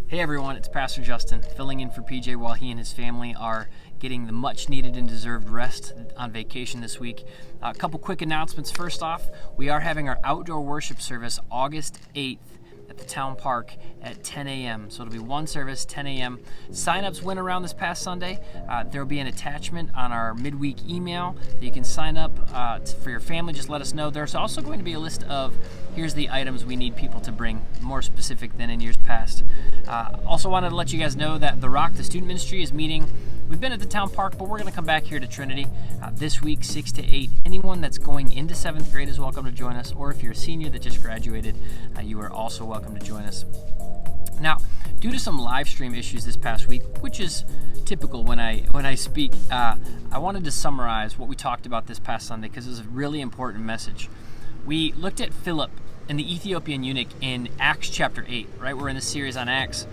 Hey everyone, it's Pastor Justin, filling in for PJ while he and his family are getting the much needed and deserved rest on vacation this week. A couple quick announcements. First off, we are having our outdoor worship service August 8th at the town park at 10 a.m. So it'll be one service, 10 a.m. Sign-ups went around this past Sunday. There will be an attachment on our midweek email that you can sign up for your family. Just let us know. There's also going to be a list of here's the items we need people to bring, more specific than in years past. Also wanted to let you guys know that The Rock, the student ministry, is meeting. We've been at the town park, but we're going to come back here to Trinity this week, 6 to 8. Anyone that's going into 7th grade is welcome to join us, or if you're a senior that just graduated, you are also welcome to join us. Now, due to some live stream issues this past week, which is typical when I speak, I wanted to summarize what we talked about this past Sunday because it was a really important message. We looked at Philip and the Ethiopian eunuch in Acts chapter 8, right? We're in the series on Acts.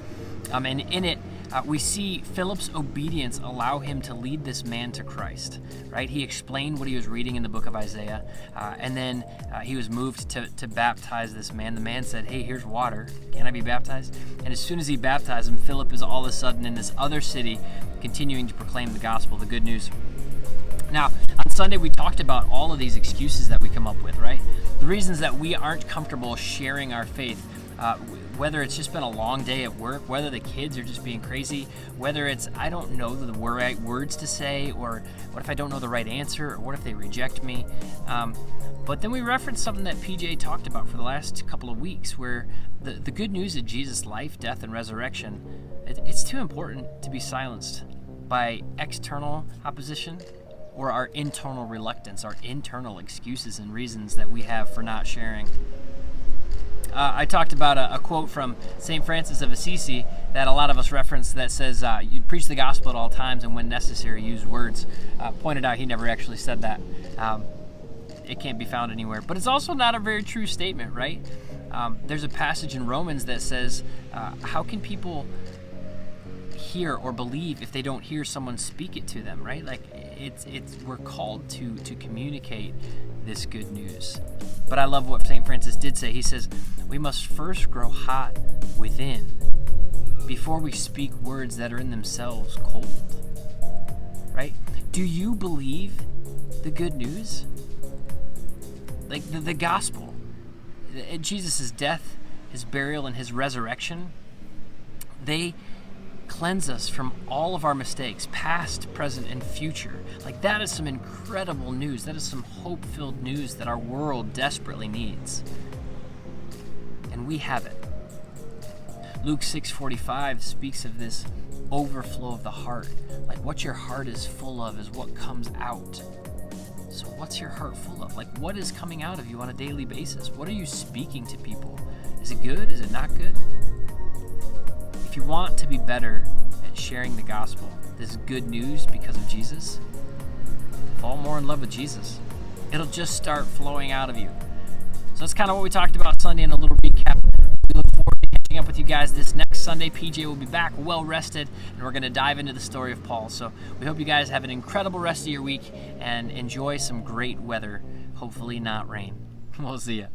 And in it, we see Philip's obedience allow him to lead this man to Christ, right? He explained what he was reading in the book of Isaiah, and then he was moved to baptize this man. The man said, hey, here's water. Can I be baptized? And as soon as he baptized him, Philip is all of a sudden in this other city continuing to proclaim the gospel, the good news. Now, on Sunday, we talked about all of these excuses that we come up with, right? The reasons that we aren't comfortable sharing our faith, whether it's just been a long day at work, whether the kids are just being crazy, whether it's I don't know the right words to say, or what if I don't know the right answer, or what if they reject me? But then we referenced something that PJ talked about for the last couple of weeks, where the good news of Jesus' life, death, and resurrection, it's too important to be silenced by external opposition or our internal reluctance, our internal excuses and reasons that we have for not sharing. I talked about a quote from St. Francis of Assisi that a lot of us reference that says, you preach the gospel at all times and when necessary use words. Pointed out he never actually said that. It can't be found anywhere. But it's also not a very true statement, right? There's a passage in Romans that says, how can people hear or believe if they don't hear someone speak it to them, right? Like we're called to communicate this good news. But I love what St. Francis did say. He says, we must first grow hot within before we speak words that are in themselves cold, right? Do you believe the good news? Like the gospel, Jesus' death, his burial, and his resurrection, they cleanse us from all of our mistakes, past, present, and future. Like that is some incredible news. That is some hope-filled news that our world desperately needs. And we have it. Luke 6:45 speaks of this overflow of the heart. Like what your heart is full of is what comes out. So what's your heart full of? Like what is coming out of you on a daily basis? What are you speaking to people? Is it good? Is it not good? If you want to be better at sharing the gospel, this good news because of Jesus, fall more in love with Jesus. It'll just start flowing out of you. So that's kind of what we talked about Sunday in a little recap. We look forward to catching up with you guys this next Sunday. PJ will be back well rested, and we're going to dive into the story of Paul. So we hope you guys have an incredible rest of your week and enjoy some great weather, hopefully not rain. We'll see ya.